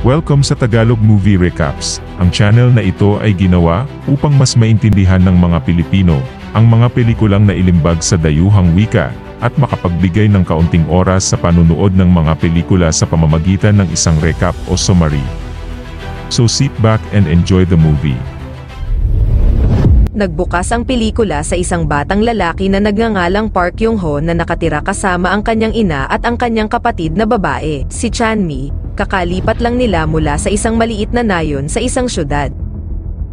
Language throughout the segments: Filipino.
Welcome sa Tagalog Movie Recaps. Ang channel na ito ay ginawa upang mas maintindihan ng mga Pilipino ang mga pelikulang nailimbag sa dayuhang wika at makapagbigay ng kaunting oras sa panunood ng mga pelikula sa pamamagitan ng isang recap o summary. So sit back and enjoy the movie. Nagbukas ang pelikula sa isang batang lalaki na nagngangalang Park Yong-ho na nakatira kasama ang kanyang ina at ang kanyang kapatid na babae, si Chanmi. Kakalipat lang nila mula sa isang maliit na nayon sa isang syudad.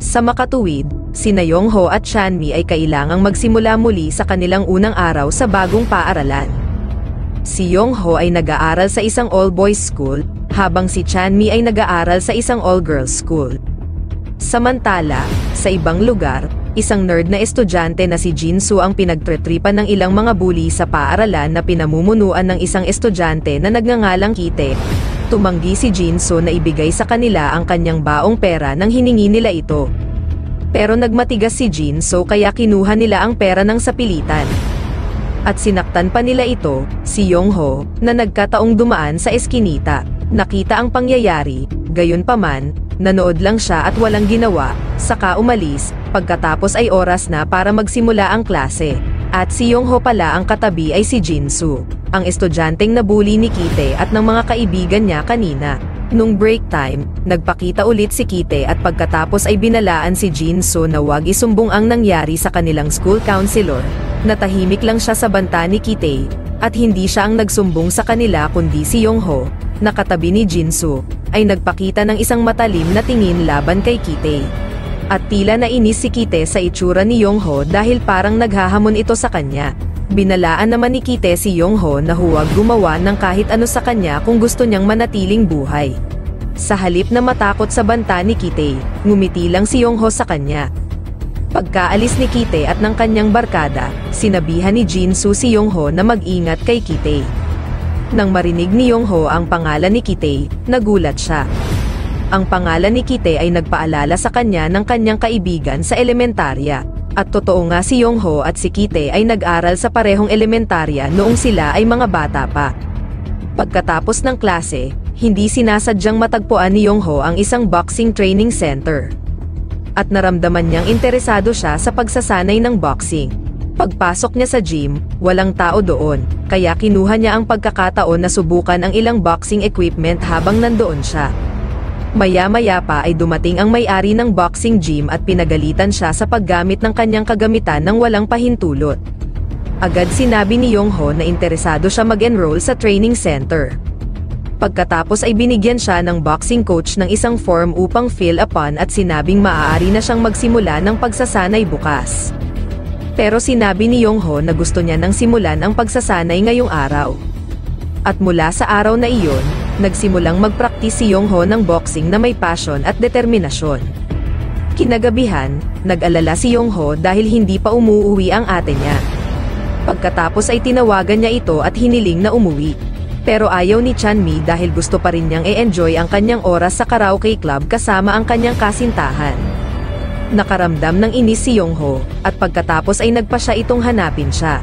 Sa makatuwid, sina Yong-ho at Chanmi ay kailangang magsimula muli sa kanilang unang araw sa bagong paaralan. Si Yong-ho ay nag-aaral sa isang all-boys school, habang si Chanmi ay nag-aaral sa isang all-girls school. Samantala, sa ibang lugar, isang nerd na estudyante na si Jin-soo ang pinagtritripan ng ilang mga bully sa paaralan na pinamumunuan ng isang estudyante na nagngangalang Kite. Tumanggi si Jin-soo na ibigay sa kanila ang kanyang baong pera nang hiningi nila ito. Pero nagmatigas si Jin-soo kaya kinuha nila ang pera ng sapilitan. At sinaktan pa nila ito, si Yong-ho, na nagkataong dumaan sa eskinita. Nakita ang pangyayari, gayunpaman, nanood lang siya at walang ginawa, saka umalis, pagkatapos ay oras na para magsimula ang klase. At si Yong-ho pala ang katabi ay si Jin-soo, ang estudyanteng nabully ni Kite at ng mga kaibigan niya kanina. Nung break time, nagpakita ulit si Kite at pagkatapos ay binalaan si Jin-soo na huwag isumbong ang nangyari sa kanilang school counselor. Natahimik lang siya sa banta ni Kite, at hindi siya ang nagsumbong sa kanila kundi si Yong-ho, na katabi ni Jin-soo, ay nagpakita ng isang matalim na tingin laban kay Kite. At tila nainis si Kite sa itsura ni Yong-ho dahil parang naghahamon ito sa kanya. Binalaan naman ni Kite si Yong-ho na huwag gumawa ng kahit ano sa kanya kung gusto niyang manatiling buhay. Sa halip na matakot sa banta ni Kite, ngumiti lang si Yong-ho sa kanya. Pagkaalis ni Kite at ng kanyang barkada, sinabihan ni Jin-soo si Yong-ho na mag-ingat kay Kite. Nang marinig ni Yong-ho ang pangalan ni Kite, nagulat siya. Ang pangalan ni Kite ay nagpaalala sa kanya ng kanyang kaibigan sa elementarya. At totoo nga si Yong-ho at si Kite ay nag-aral sa parehong elementarya noong sila ay mga bata pa. Pagkatapos ng klase, hindi sinasadyang matagpuan ni Yong-ho ang isang boxing training center. At naramdaman niyang interesado siya sa pagsasanay ng boxing. Pagpasok niya sa gym, walang tao doon, kaya kinuha niya ang pagkakataon na subukan ang ilang boxing equipment habang nandoon siya. Maya-maya pa ay dumating ang may-ari ng boxing gym at pinagalitan siya sa paggamit ng kanyang kagamitan ng walang pahintulot. Agad sinabi ni Yong-ho na interesado siya mag-enroll sa training center. Pagkatapos ay binigyan siya ng boxing coach ng isang form upang fill upon at sinabing maaari na siyang magsimula ng pagsasanay bukas. Pero sinabi ni Yong-ho na gusto niya nang simulan ang pagsasanay ngayong araw. At mula sa araw na iyon, nagsimulang magpraktis si Yong-ho ng boxing na may passion at determinasyon. Kinagabihan, nag-alala si Yong-ho dahil hindi pa umuuwi ang ate niya. Pagkatapos ay tinawagan niya ito at hiniling na umuwi. Pero ayaw ni Chanmi dahil gusto pa rin niyang i-enjoy ang kanyang oras sa karaoke club kasama ang kanyang kasintahan. Nakaramdam ng inis si Yong-ho, at pagkatapos ay nagpa siya itong hanapin siya.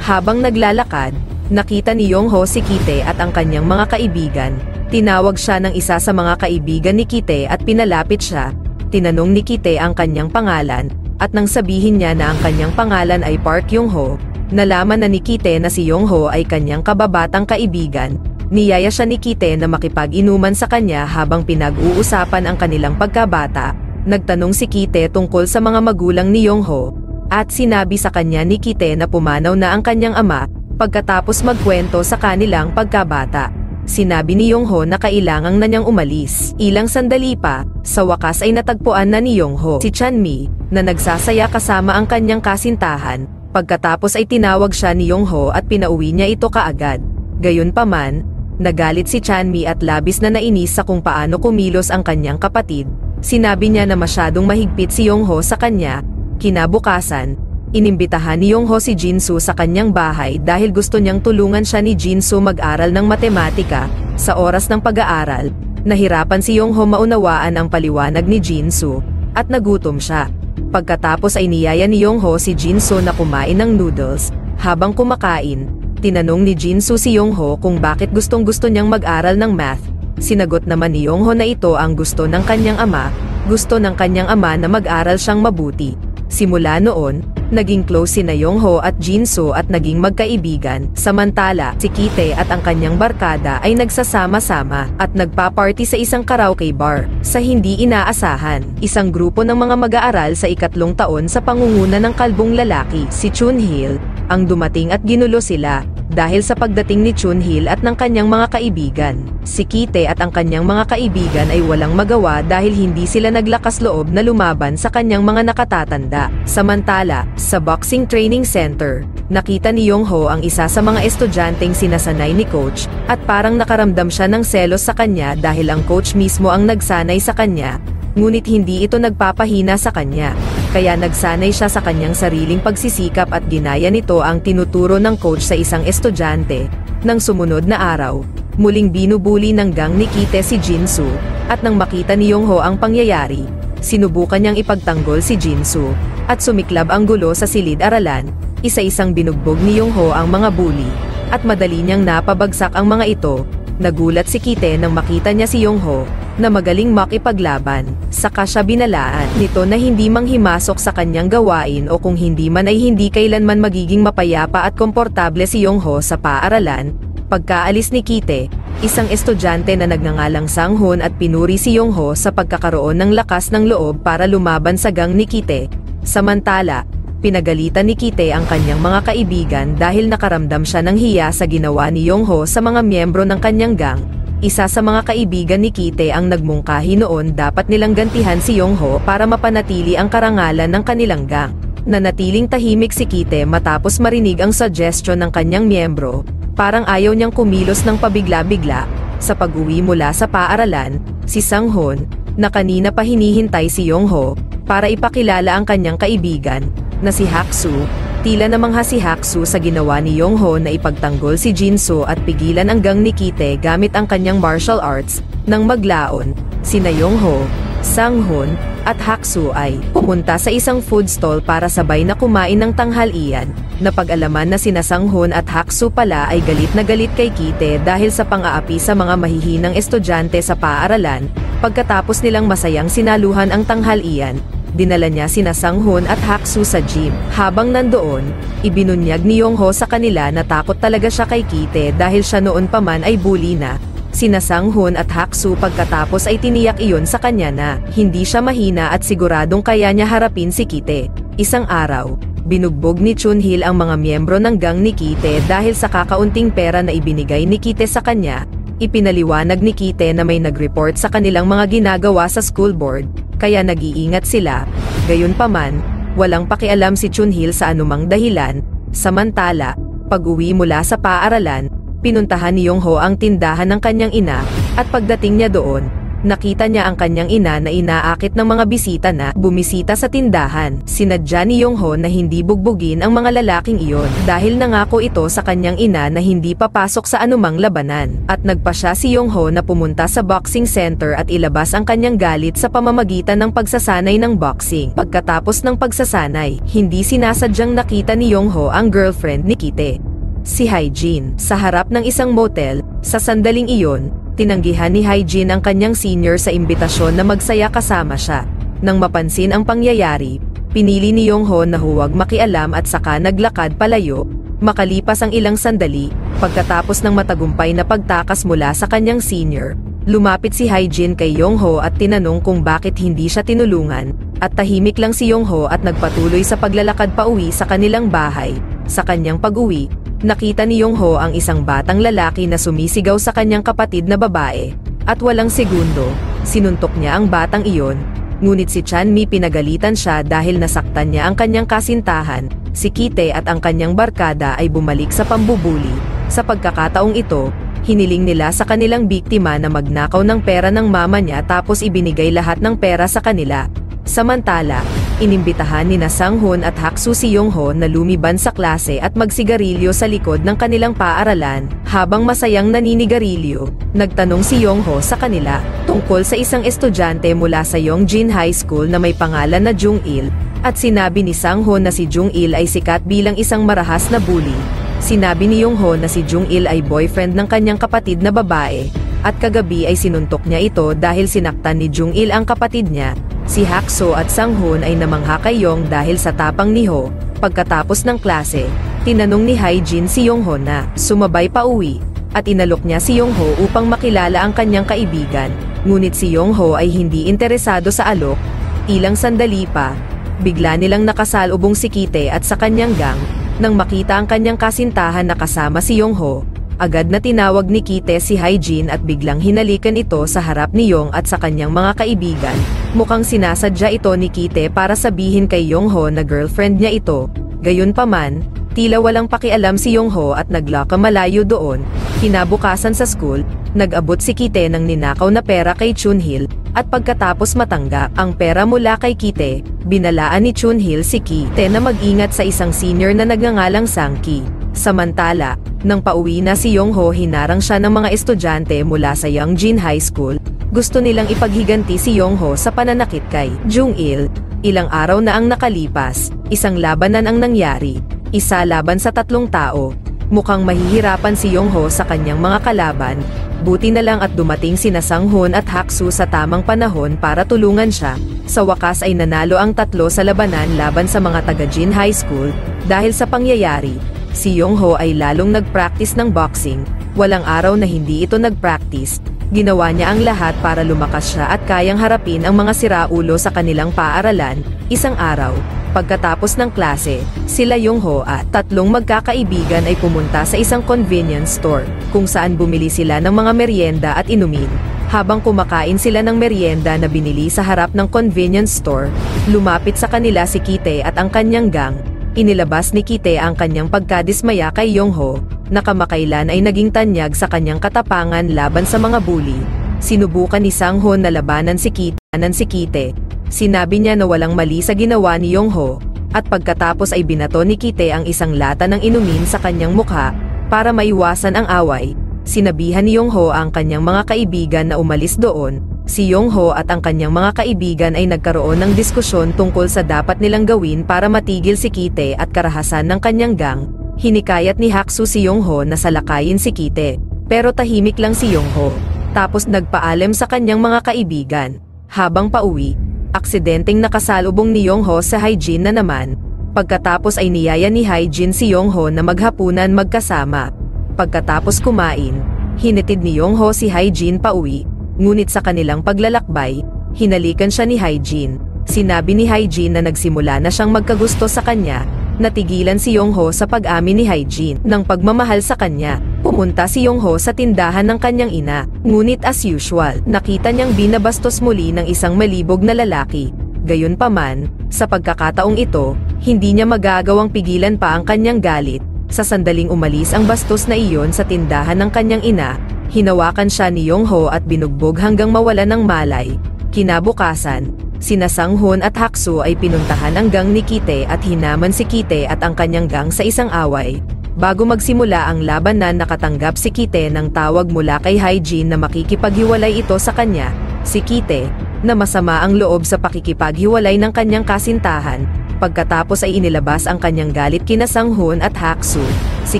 Habang naglalakad, nakita ni Yong-ho si Kite at ang kanyang mga kaibigan. Tinawag siya ng isa sa mga kaibigan ni Kite at pinalapit siya. Tinanong ni Kite ang kanyang pangalan, at nang sabihin niya na ang kanyang pangalan ay Park Yong-ho, nalaman na ni Kite na si Yong-ho ay kanyang kababatang kaibigan. Niyaya siya ni Kite na makipag-inuman sa kanya habang pinag-uusapan ang kanilang pagkabata. Nagtanong si Kite tungkol sa mga magulang ni Yong-ho, at sinabi sa kanya ni Kite na pumanaw na ang kanyang ama. Pagkatapos magkwento sa kanilang pagkabata, sinabi ni Yong-ho na kailangang na niyang umalis. Ilang sandali pa, sa wakas ay natagpuan na ni Yong-ho si Chanmi, na nagsasaya kasama ang kanyang kasintahan. Pagkatapos ay tinawag siya ni Yong-ho at pinauwi niya ito kaagad. Gayunpaman, nagalit si Chanmi at labis na nainis sa kung paano kumilos ang kanyang kapatid. Sinabi niya na masyadong mahigpit si Yong-ho sa kanya. Kinabukasan, inimbitahan ni Yong-ho si Jin-soo sa kanyang bahay dahil gusto niyang tulungan siya ni Jin-soo mag-aral ng matematika. Sa oras ng pag-aaral, nahirapan si Yong-ho maunawaan ang paliwanag ni Jin-soo, at nagutom siya. Pagkatapos ay niyaya ni Yong-ho si Jin-soo na kumain ng noodles. Habang kumakain, tinanong ni Jin-soo si Yong-ho kung bakit gustong-gusto niyang mag-aral ng math. Sinagot naman ni Yongho na ito ang gusto ng kanyang ama, gusto ng kanyang ama na mag-aral siyang mabuti. Simula noon, naging close sina Yongho at Jinso at naging magkaibigan. Samantala, si Kite at ang kanyang barkada ay nagsasama-sama at nagpa-party sa isang karaoke bar. Sa hindi inaasahan, isang grupo ng mga mag-aaral sa ikatlong taon sa pangunguna ng kalbong lalaki, si Chunhil, ang dumating at ginulo sila. Dahil sa pagdating ni Chunhil at ng kanyang mga kaibigan, si Kite at ang kanyang mga kaibigan ay walang magawa dahil hindi sila naglakas loob na lumaban sa kanyang mga nakatatanda. Samantala, sa boxing training center, nakita ni Yongho ang isa sa mga estudyanteng sinasanay ni coach, at parang nakaramdam siya ng selos sa kanya dahil ang coach mismo ang nagsanay sa kanya, ngunit hindi ito nagpapahina sa kanya. Kaya nagsanay siya sa kanyang sariling pagsisikap at ginaya nito ang tinuturo ng coach sa isang estudyante. Nang sumunod na araw, muling binubuli ng gang ni Kite si Jinsu, at nang makita ni Yongho ang pangyayari, sinubukan niyang ipagtanggol si Jinsu, at sumiklab ang gulo sa silid-aralan. Isa-isang binugbog ni Yongho ang mga bully, at madali niyang napabagsak ang mga ito. Nagulat si Kite nang makita niya si Yongho, na magaling makipaglaban. Saka siya binalaan nito na hindi manghimasok sa kanyang gawain o kung hindi man ay hindi kailanman magiging mapayapa at komportable si Yongho sa paaralan. Pagkaalis ni Kite, isang estudyante na nagngangalang Sanghun at pinuri si Yongho sa pagkakaroon ng lakas ng loob para lumaban sa gang ni Kite. Samantala, pinagalitan ni Kite ang kanyang mga kaibigan dahil nakaramdam siya ng hiya sa ginawa ni Yongho sa mga miyembro ng kanyang gang. Isa sa mga kaibigan ni Kite ang nagmungkahi noon dapat nilang gantihan si Yongho para mapanatili ang karangalan ng kanilang gang. Nanatiling tahimik si Kite matapos marinig ang suggestion ng kanyang miyembro, parang ayaw niyang kumilos ng pabigla-bigla. Sa pag-uwi mula sa paaralan, si Sanghun, na kanina pa hinihintay si Yongho, para ipakilala ang kanyang kaibigan, na si Haksu. Tila namangha si Haksu sa ginawa ni Yongho na ipagtanggol si Jinso at pigilan ang gang ni Kite gamit ang kanyang martial arts. Nang maglaon, sina Yongho, Sanghun, at Haksu ay pumunta sa isang food stall para sabay na kumain ng tanghalian. Napag-alaman na sina Sanghun at Haksu pala ay galit na galit kay Kite dahil sa pang-aapi sa mga mahihinang estudyante sa paaralan. Pagkatapos nilang masayang sinaluhan ang tanghalian, dinala niya sina Sanghun at Haksu sa gym. Habang nandoon, ibinunyag ni Yongho sa kanila na takot talaga siya kay Kite dahil siya noon pa man ay bully na. Sina Sanghun at Haksu pagkatapos ay tiniyak iyon sa kanya na hindi siya mahina at siguradong kaya niya harapin si Kite. Isang araw, binugbog ni Chunhil ang mga miyembro ng gang ni Kite dahil sa kakaunting pera na ibinigay ni Kite sa kanya. Ipinaliwanag ni Kite na may nag-report sa kanilang mga ginagawa sa school board, kaya nag-iingat sila. Gayunpaman, walang pakialam si Chunhil sa anumang dahilan. Samantala, pag-uwi mula sa paaralan, pinuntahan ni Yongho ang tindahan ng kanyang ina, at pagdating niya doon, nakita niya ang kanyang ina na inaakit ng mga bisita na bumisita sa tindahan. Sinadya ni Yongho na hindi bugbugin ang mga lalaking iyon dahil nangako ito sa kanyang ina na hindi papasok sa anumang labanan. At nagpasya si Yongho na pumunta sa boxing center at ilabas ang kanyang galit sa pamamagitan ng pagsasanay ng boxing. Pagkatapos ng pagsasanay, hindi sinasadyang nakita ni Yongho ang girlfriend ni Kite, si Haijin, sa harap ng isang motel. Sa sandaling iyon, tinanggihan ni Haijin ang kanyang senior sa imbitasyon na magsaya kasama siya. Nang mapansin ang pangyayari, pinili ni Yongho na huwag makialam at saka naglakad palayo. Makalipas ang ilang sandali, pagkatapos ng matagumpay na pagtakas mula sa kanyang senior, lumapit si Haijin kay Yongho at tinanong kung bakit hindi siya tinulungan, at tahimik lang si Yongho at nagpatuloy sa paglalakad pauwi sa kanilang bahay. Sa kanyang pag-uwi, nakita ni Yongho ang isang batang lalaki na sumisigaw sa kanyang kapatid na babae, at walang segundo, sinuntok niya ang batang iyon. Ngunit si Chanmi pinagalitan siya dahil nasaktan niya ang kanyang kasintahan. Si Kite at ang kanyang barkada ay bumalik sa pambubuli. Sa pagkakataong ito, hiniling nila sa kanilang biktima na magnakaw ng pera ng mama niya tapos ibinigay lahat ng pera sa kanila. Samantala, inimbitahan ni Sanghun at Haksu si Yongho na lumiban sa klase at magsigarilyo sa likod ng kanilang paaralan. Habang masayang naninigarilyo, nagtanong si Yongho sa kanila tungkol sa isang estudyante mula sa Yongjin High School na may pangalan na Jung-il, at sinabi ni Sanghun na si Jung-il ay sikat bilang isang marahas na bully. Sinabi ni Yongho na si Jung-il ay boyfriend ng kanyang kapatid na babae, at kagabi ay sinuntok niya ito dahil sinaktan ni Jung-il ang kapatid niya. Si Hak-soo at Sang-hoon ay namangha kay Yong dahil sa tapang ni Ho. Pagkatapos ng klase, tinanong ni Hae-jin si Yong-ho na sumabay pa uwi, at inalok niya si Yong-ho upang makilala ang kanyang kaibigan. Ngunit si Yong-ho ay hindi interesado sa alok. Ilang sandali pa, bigla nilang nakasalubong si Kite at sa kanyang gang. Nang makita ang kanyang kasintahan na kasama si Yong-ho, agad na tinawag ni Kite si Hae-jin at biglang hinalikan ito sa harap ni Yong at sa kanyang mga kaibigan. Mukhang sinasadya ito ni Kite para sabihin kay Yong-ho na girlfriend niya ito. Gayunpaman, tila walang pakialam si Yong-ho at naglaka malayo doon. Kinabukasan sa school, nag-abot si Kite ng ninakaw na pera kay Chun-hil, at pagkatapos matanggap ang pera mula kay Kite, binalaan ni Chun-hil si Kite na mag-ingat sa isang senior na nagngangalang Sang-ki. Samantala, nang pauwi na si Yong-ho, hinarang siya ng mga estudyante mula sa Yongjin High School. Gusto nilang ipaghiganti si Yong-ho sa pananakit kay Jung-il. Ilang araw na ang nakalipas, isang labanan ang nangyari, isa laban sa 3 tao. Mukhang mahihirapan si Yong-ho sa kanyang mga kalaban. Buti na lang at dumating sina Sang-hoon at Hak-soo sa tamang panahon para tulungan siya. Sa wakas ay nanalo ang 3 sa labanan laban sa mga taga Jin High School. Dahil sa pangyayari, si Yong-ho ay lalong nag-practice ng boxing. Walang araw na hindi ito nag-practice. Ginawa niya ang lahat para lumakas siya at kayang harapin ang mga siraulo sa kanilang paaralan. Isang araw, pagkatapos ng klase, sila Yong-ho at 3 magkakaibigan ay pumunta sa isang convenience store, kung saan bumili sila ng mga merienda at inumin. Habang kumakain sila ng merienda na binili sa harap ng convenience store, lumapit sa kanila si Kite at ang kanyang gang. Inilabas ni Kite ang kanyang pagkadismaya kay Yong-ho, na kamakailan ay naging tanyag sa kanyang katapangan laban sa mga bully. Sinubukan ni Sang-hoon na labanan si Kite. Sinabi niya na walang mali sa ginawa ni Yong-ho, at pagkatapos ay binato ni Kite ang isang lata ng inumin sa kanyang mukha, para maiwasan ang away. Sinabihan ni Yong-ho ang kanyang mga kaibigan na umalis doon. Si Yong-ho at ang kanyang mga kaibigan ay nagkaroon ng diskusyon tungkol sa dapat nilang gawin para matigil si Kite at karahasan ng kanyang gang. Hinikayat ni Hak-soo si Yong-ho na salakayin si Kite, pero tahimik lang si Yong-ho. Tapos nagpaalam sa kanyang mga kaibigan. Habang pauwi, aksidenteng nakasalubong ni Yong-ho sa Hae-jin na naman. Pagkatapos ay niyaya ni Hae-jin si Yong-ho na maghapunan magkasama. Pagkatapos kumain, hinitid ni Yong-ho si Hae-jin pauwi. Ngunit sa kanilang paglalakbay, hinalikan siya ni Hae-jin. Sinabi ni Hae-jin na nagsimula na siyang magkagusto sa kanya. Natigilan si Yong-ho sa pag-amin ni Hae-jin ng pagmamahal sa kanya. Pumunta si Yong-ho sa tindahan ng kanyang ina. Ngunit as usual, nakita niyang binabastos muli ng isang malibog na lalaki. Gayunpaman, sa pagkakataong ito, hindi niya magagawang pigilan pa ang kanyang galit. Sa sandaling umalis ang bastos na iyon sa tindahan ng kanyang ina, hinawakan siya ni Yong-ho at binugbog hanggang mawala ng malay. Kinabukasan, sina Sang-hoon at Hak-soo ay pinuntahan ang gang ni Kite at hinaman si Kite at ang kanyang gang sa isang away. Bago magsimula ang labanan, nakatanggap si Kite ng tawag mula kay Hae-jin na makikipaghiwalay ito sa kanya. Si Kite, na masama ang loob sa pakikipaghiwalay ng kanyang kasintahan, pagkatapos ay inilabas ang kanyang galit kina Sang-hoon at Hak-soo. Si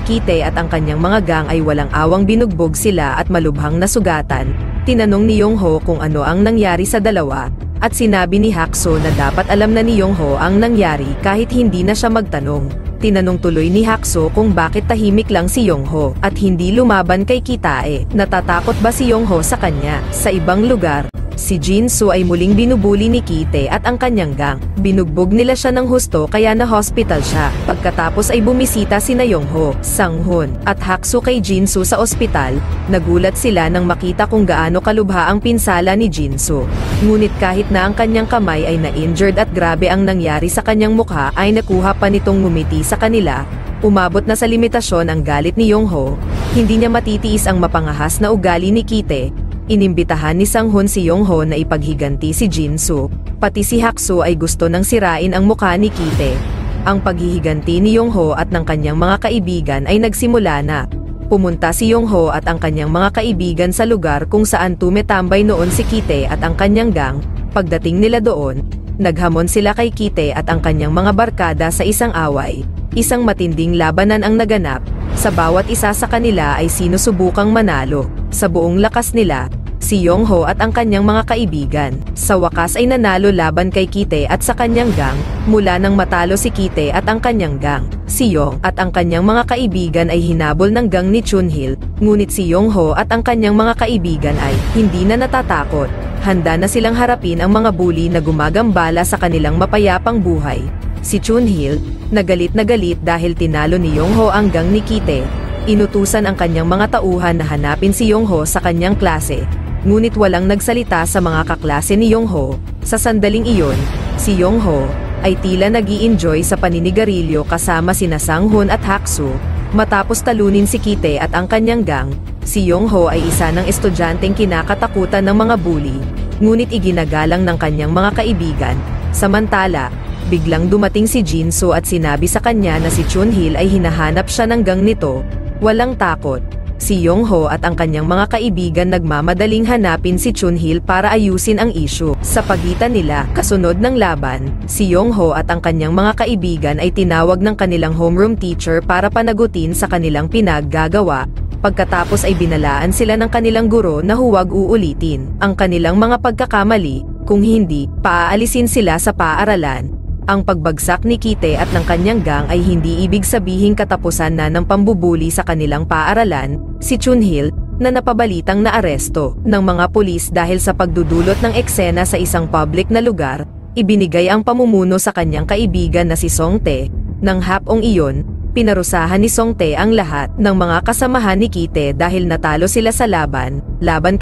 Kite at ang kanyang mga gang ay walang awang binugbog sila at malubhang nasugatan. Tinanong ni Yong-ho kung ano ang nangyari sa dalawa, at sinabi ni Hak-soo na dapat alam na ni Yong-ho ang nangyari kahit hindi na siya magtanong. Tinanong tuloy ni Hak-soo kung bakit tahimik lang si Yong-ho at hindi lumaban kay Kitae. Natatakot ba si Yong-ho sa kanya? Sa ibang lugar, si Jin-soo ay muling binubuli ni Kite at ang kanyang gang. Binugbog nila siya ng husto kaya na-hospital siya. Pagkatapos ay bumisita sina Yong-ho, Sang-hoon, at Hak-soo kay Jin-soo sa ospital. Nagulat sila nang makita kung gaano kalubha ang pinsala ni Jin-soo. Ngunit kahit na ang kanyang kamay ay na-injured at grabe ang nangyari sa kanyang mukha, ay nakuha pa nitong ngumiti sa kanila. Umabot na sa limitasyon ang galit ni Yong-ho. Hindi niya matitiis ang mapangahas na ugali ni Kite. Inimbitahan ni Sang-hoon si Yong-ho na ipaghiganti si Jin-soo. Pati si Hak-soo ay gusto nang sirain ang mukha ni Kite. Ang paghihiganti ni Yong-ho at ng kanyang mga kaibigan ay nagsimula na. Pumunta si Yong-ho at ang kanyang mga kaibigan sa lugar kung saan tumetambay noon si Kite at ang kanyang gang. Pagdating nila doon, naghamon sila kay Kite at ang kanyang mga barkada sa isang away. Isang matinding labanan ang naganap. Sa bawat isa sa kanila ay sinusubukang manalo. Sa buong lakas nila, si Yongho at ang kanyang mga kaibigan. Sa wakas ay nanalo laban kay Kite at sa kanyang gang, mula nang matalo si Kite at ang kanyang gang. Si Yong at ang kanyang mga kaibigan ay hinabol ng gang ni Chunhil, ngunit si Yongho at ang kanyang mga kaibigan ay hindi na natatakot. Handa na silang harapin ang mga bully na gumagambala sa kanilang mapayapang buhay. Si Chunhil, na galit dahil tinalo ni Yongho ang gang ni Kite, inutusan ang kanyang mga tauhan na hanapin si Yongho sa kanyang klase. Ngunit walang nagsalita sa mga kaklase ni Yongho. Sa sandaling iyon, si Yongho ay tila nag-i-enjoy sa paninigarilyo kasama sina Sang-hun at Haksu. Matapos talunin si Kite at ang kanyang gang, si Yongho ay isa ng estudyanteng kinakatakutan ng mga bully, ngunit iginagalang ng kanyang mga kaibigan. Samantala, biglang dumating si Jinso at sinabi sa kanya na si Chunhil ay hinahanap siya ng gang nito. Walang takot, si Yongho at ang kanyang mga kaibigan nagmamadaling hanapin si Chunhil para ayusin ang issue. Sa pagitan nila, kasunod ng laban, si Yongho at ang kanyang mga kaibigan ay tinawag ng kanilang homeroom teacher para panagutin sa kanilang pinaggagawa. Pagkatapos ay binalaan sila ng kanilang guro na huwag uulitin ang kanilang mga pagkakamali, kung hindi, paaalisin sila sa paaralan. Ang pagbagsak ni Kite at ng kanyang gang ay hindi ibig sabihing katapusan na ng pambubuli sa kanilang paaralan. Si Chunhil, na napabalitang naaresto ng mga pulis dahil sa pagdudulot ng eksena sa isang public na lugar, ibinigay ang pamumuno sa kanyang kaibigan na si Songtae. Nang hapong iyon, pinarusahan ni Songtae ang lahat ng mga kasamahan ni Kite dahil natalo sila sa laban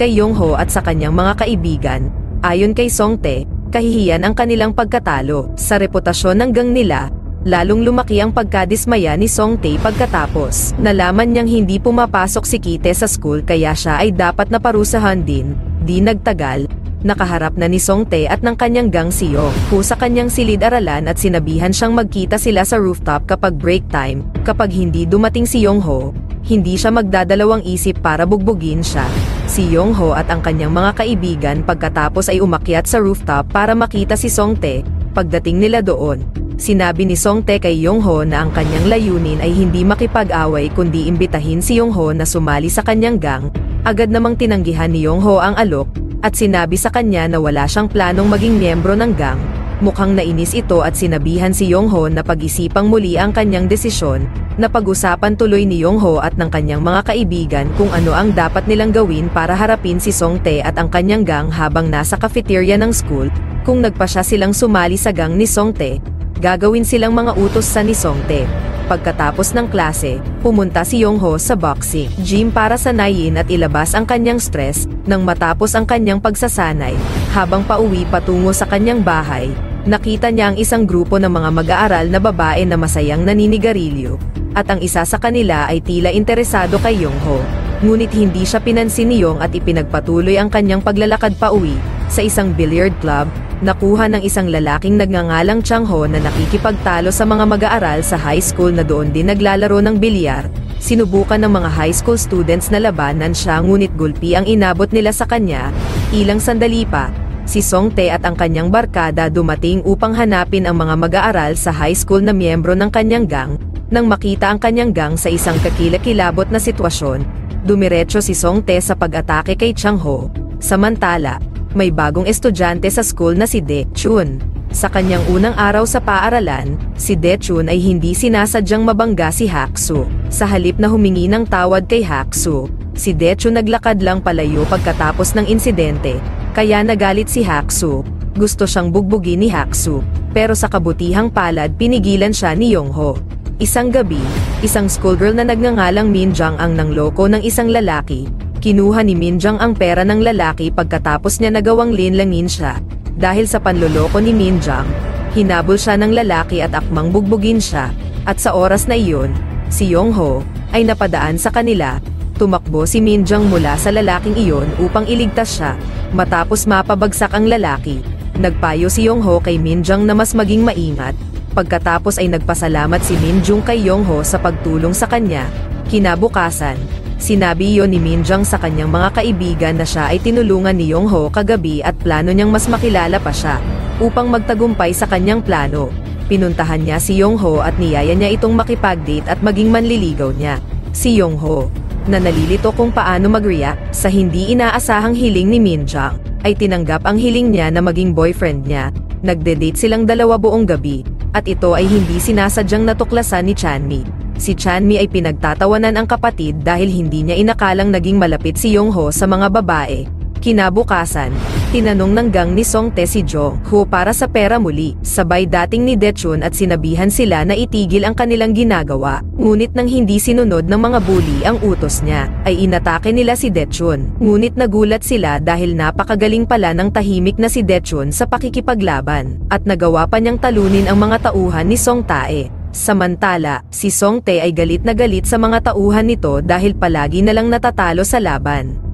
kay Yongho at sa kanyang mga kaibigan. Ayon kay Songtae, kahihiyan ang kanilang pagkatalo. Sa reputasyon ng gang nila, lalong lumaki ang pagkadismaya ni Songtae pagkatapos nalaman niyang hindi pumapasok si Kite sa school kaya siya ay dapat naparusahan din. Di nagtagal, nakaharap na ni Songtae at ng kanyang gang si Yongho sa kanyang silid-aralan at sinabihan siyang magkita sila sa rooftop kapag break time. Kapag hindi dumating si Yongho, hindi siya magdadalawang isip para bugbugin siya. Si Yongho at ang kanyang mga kaibigan pagkatapos ay umakyat sa rooftop para makita si Songtae. Pagdating nila doon, sinabi ni Songtae kay Yongho na ang kanyang layunin ay hindi makipag-away kundi imbitahin si Yongho na sumali sa kanyang gang. Agad namang tinanggihan ni Yongho ang alok at sinabi sa kanya na wala siyang planong maging miyembro ng gang. Mukhang nainis ito at sinabihan si Yongho na pag-isipang muli ang kanyang desisyon. Napag-usapan tuloy ni Yongho at ng kanyang mga kaibigan kung ano ang dapat nilang gawin para harapin si Songtae at ang kanyang gang habang nasa cafeteria ng school. Kung nagpasya silang sumali sa gang ni Songtae, gagawin silang mga utos sa ni Songtae. Pagkatapos ng klase, pumunta si Yongho sa boxing gym para sanayin at ilabas ang kanyang stress. Nang matapos ang kanyang pagsasanay, habang pauwi patungo sa kanyang bahay, nakita niya ang isang grupo ng mga mag-aaral na babae na masayang naninigarilyo, at ang isa sa kanila ay tila interesado kay Yongho. Ngunit hindi siya pinansin ni Yong at ipinagpatuloy ang kanyang paglalakad pauwi. Sa isang billiard club, nakuha ng isang lalaking nagngangalang Changho na nakikipagtalo sa mga mag-aaral sa high school na doon din naglalaro ng bilyar. Sinubukan ng mga high school students na labanan siya ngunit gulpi ang inabot nila sa kanya. Ilang sandali pa, si Songtae at ang kanyang barkada dumating upang hanapin ang mga mag-aaral sa high school na miyembro ng kanyang gang. Nang makita ang kanyang gang sa isang kakilakilabot na sitwasyon, dumiretso si Songtae sa pag-atake kay Changho. Samantala, may bagong estudyante sa school na si De Chun. Sa kanyang unang araw sa paaralan, si De Chun ay hindi sinasadyang mabangga si Haksu. Sa halip na humingi ng tawad kay Haksu, si De Chun naglakad lang palayo pagkatapos ng insidente, kaya nagalit si Haksu. Gusto siyang bugbugin ni Haksu, pero sa kabutihang palad pinigilan siya ni Yongho. Isang gabi, isang schoolgirl na nagngangalang Minjang ang nangloko ng isang lalaki. Kinuha ni Minjang ang pera ng lalaki pagkatapos niya nagawang linlangin siya. Dahil sa panloloko ni Minjang, hinabol siya ng lalaki at akmang bugbugin siya. At sa oras na iyon, si Yongho ay napadaan sa kanila. Tumakbo si Minjang mula sa lalaking iyon upang iligtas siya. Matapos mapabagsak ang lalaki, nagpayo si Yongho kay Minjang na mas maging maingat. Pagkatapos ay nagpasalamat si Minjung kay Yongho sa pagtulong sa kanya. Kinabukasan, sinabi iyon ni Minjang sa kanyang mga kaibigan na siya ay tinulungan ni Yongho kagabi at plano niyang mas makilala pa siya. Upang magtagumpay sa kanyang plano, pinuntahan niya si Yongho at niyaya niya itong makipag-date at maging manliligaw niya. si Yongho, na nalilito kung paano mag-react sa hindi inaasahang hiling ni Minjang, ay tinanggap ang hiling niya na maging boyfriend niya. Nagde-date silang dalawa buong gabi, at ito ay hindi sinasadyang natuklasan ni Chanmi. Si Chanmi ay pinagtatawanan ang kapatid dahil hindi niya inakalang naging malapit si Yongho sa mga babae. Kinabukasan, tinanong ng gang ni Songtae si Jongho para sa pera muli, sabay dating ni Daechun at sinabihan sila na itigil ang kanilang ginagawa. Ngunit nang hindi sinunod ng mga bully ang utos niya, ay inatake nila si Daechun. Ngunit nagulat sila dahil napakagaling pala ng tahimik na si Daechun sa pakikipaglaban, at nagawa pa niyang talunin ang mga tauhan ni Songtae. Samantala, si Songtae ay galit na galit sa mga tauhan nito dahil palagi na lang natatalo sa laban.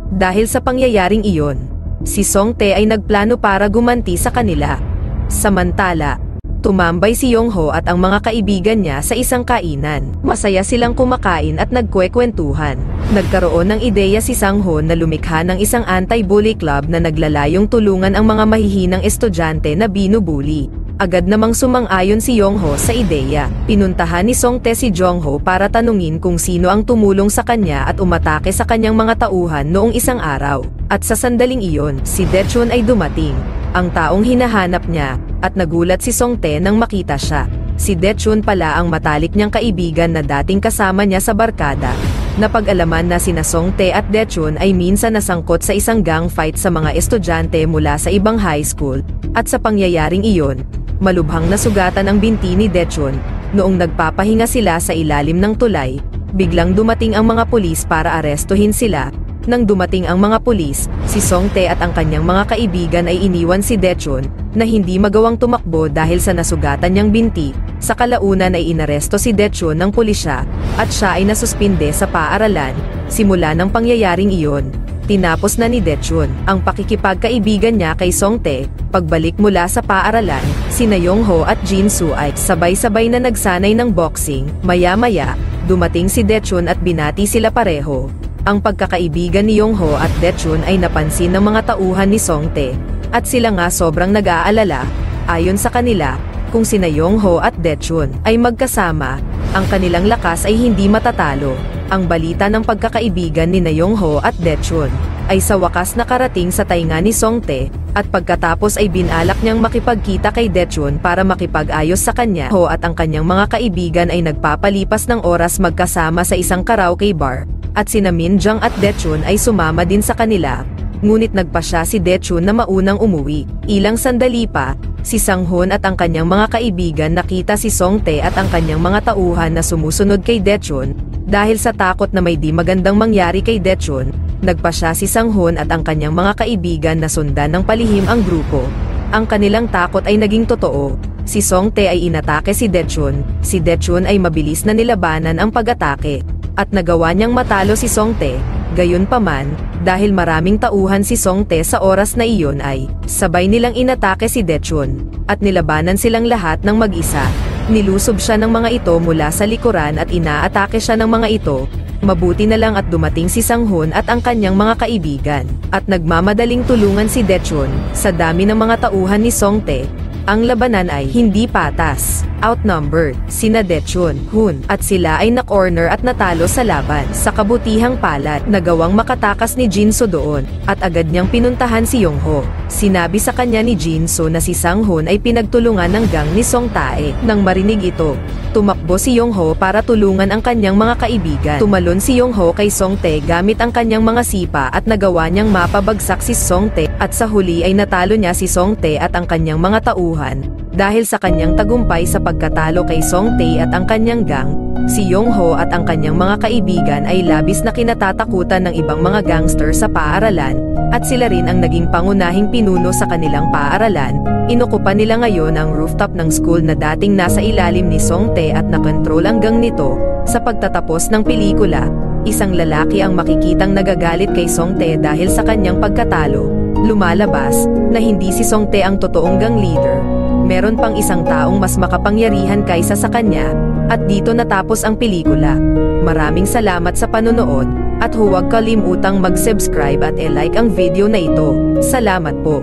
Dahil sa pangyayaring iyon, si Songtae ay nagplano para gumanti sa kanila. Samantala, tumambay si Yongho at ang mga kaibigan niya sa isang kainan. Masaya silang kumakain at nagkwekwentuhan. Nagkaroon ng ideya si Sangho na lumikha ng isang anti-bully club na naglalayong tulungan ang mga mahihinang estudyante na binubuli. Agad namang sumang-ayon si Yongho sa ideya. Pinuntahan ni Songtae si Jongho para tanungin kung sino ang tumulong sa kanya at umatake sa kanyang mga tauhan noong isang araw. At sa sandaling iyon, si Daechun ay dumating, ang taong hinahanap niya, at nagulat si Songtae nang makita siya. Si Daechun pala ang matalik niyang kaibigan na dating kasama niya sa barkada. Napag-alaman na sina Songtae at Daechun ay minsan nasangkot sa isang gang fight sa mga estudyante mula sa ibang high school, at sa pangyayaring iyon, malubhang nasugatan ang binti ni Daechun. Noong nagpapahinga sila sa ilalim ng tulay, biglang dumating ang mga pulis para arestuhin sila. Nang dumating ang mga pulis, si Songtae at ang kanyang mga kaibigan ay iniwan si Daechun na hindi magawang tumakbo dahil sa nasugatan niyang binti. Sa kalaunan ay inaresto si Daechun ng pulisya at siya ay nasuspinde sa paaralan. Simula ng pangyayaring iyon, tinapos na ni Daechun ang pakikipagkaibigan niya kay Songtae. Pagbalik mula sa paaralan, sina Yongho at Jinsu ay sabay-sabay na nagsanay ng boxing. Maya-maya, dumating si Daechun at binati sila pareho. Ang pagkakaibigan ni Yongho at Daechun ay napansin ng mga tauhan ni Songtae, at sila nga sobrang nag-aalala. Ayon sa kanila, kung sina Yongho at Daechun ay magkasama, ang kanilang lakas ay hindi matatalo. Ang balita ng pagkakaibigan ni Yongho at Daechun ay sa wakas nakarating sa tainga ni Songtae, at pagkatapos ay binalak niyang makipagkita kay Daechun para makipag-ayos sa kanya. Ho at ang kanyang mga kaibigan ay nagpapalipas ng oras magkasama sa isang karaoke bar, at sina Minjang at Daechun ay sumama din sa kanila. Ngunit nagpasya si Daechun na maunang umuwi. Ilang sandali pa, si Sanghun at ang kanyang mga kaibigan nakita si Songtae at ang kanyang mga tauhan na sumusunod kay Daechun. Dahil sa takot na may di magandang mangyari kay Daechun, nagpasya si Sanghun at ang kanyang mga kaibigan na sundan ng palihim ang grupo. Ang kanilang takot ay naging totoo. Si Songtae ay inatake si Daechun. Si Daechun ay mabilis na nilabanan ang pag-atake, at nagawa niyang matalo si Songtae. Gayunpaman, dahil maraming tauhan si Songtae sa oras na iyon ay sabay nilang inatake si Daechun, at nilabanan silang lahat ng mag-isa. Nilusob siya ng mga ito mula sa likuran at inaatake siya ng mga ito. Mabuti na lang at dumating si Sanghun at ang kanyang mga kaibigan, at nagmamadaling tulungan si Daechun. Sa dami ng mga tauhan ni Songtae, ang labanan ay hindi patas. Outnumbered, sina Daechun, Hun, at sila ay na-corner at natalo sa laban. Sa kabutihang palad, nagawang makatakas ni Jinso doon, at agad niyang pinuntahan si Yongho. Sinabi sa kanya ni Jinso na si Sanghun ay pinagtulungan ng gang ni Songtae. Nang marinig ito, tumakbo si Yongho para tulungan ang kanyang mga kaibigan. Tumalon si Yongho kay Songtae gamit ang kanyang mga sipa at nagawa niyang mapabagsak si Songtae, at sa huli ay natalo niya si Songtae at ang kanyang mga tauhan. Dahil sa kanyang tagumpay sa pagkatalo kay Songtae at ang kanyang gang, si Yongho at ang kanyang mga kaibigan ay labis na kinatatakutan ng ibang mga gangster sa paaralan, at sila rin ang naging pangunahing pinuno sa kanilang paaralan. Inukupan nila ngayon ang rooftop ng school na dating nasa ilalim ni Songtae at nakontrol ang gang nito. Sa pagtatapos ng pelikula, isang lalaki ang makikitang nagagalit kay Songtae dahil sa kanyang pagkatalo. Lumalabas na hindi si Songtae ang totoong gang leader. Meron pang isang taong mas makapangyarihan kaysa sa kanya, at dito natapos ang pelikula. Maraming salamat sa panonood, at huwag kalimutang mag-subscribe at i-like ang video na ito. Salamat po.